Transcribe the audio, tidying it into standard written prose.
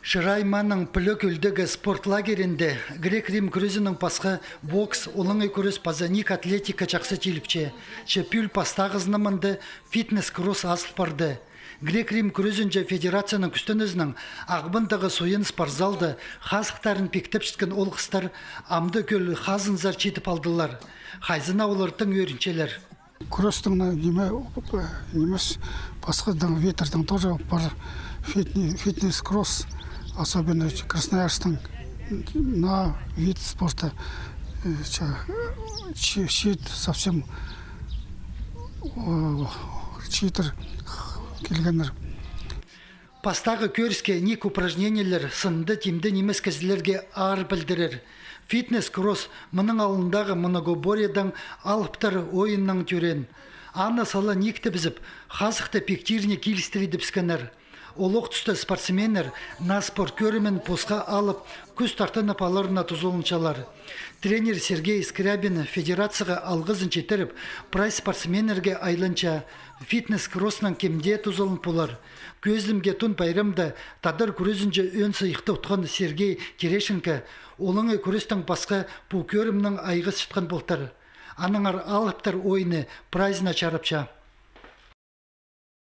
Шырайманның пүлік үлдігі спорт лагерінде грек-рим күрезінің пасқы бокс, олыңы күрес пазаник атлетика жақсы теліпче. Чепюл пастағызынымынды фитнес-кросс асыл барды. Грек-рим күрезінже федерацияның күстінізінің ағбындағы сойын спарзалды хазықтарын пектеп шіткен ол қыстар амды көл хазынзар четіп алдылар. Хайзына олардың өрінчелер. Күрестің немес басқадан ветрдің тоже бар фитнес-кросс. Особенно Красноярском на вид спорта чит совсем читер келгендер. Пастағы көріске ник упражнениялер сынды тимді немес кәзілерге ар білдірер. Фитнес-кросс мұның алындағы моногобориядан алыптар ойынның түрен. Аны сала никті бізіп, хазықты пектиріне келістіреді біскенер. Олық түсті спортсменер на спорт көрімен посқа алып, күз тартын апаларына тұзолыншалар. Тренер Сергей Скрябин федерацияға алғызын четіріп, прайс спортсменерге айланча фитнес-кроссынан кемде тұзолын болар. Көзімге түн байрамда тадар күрезінже өн сыйықты ұтқан Сергей Терешенко олыңы күрестің басқа бұл көрімнің айғы шытқан болтар. Аныңар алыптар ойыны прайзына чарапча.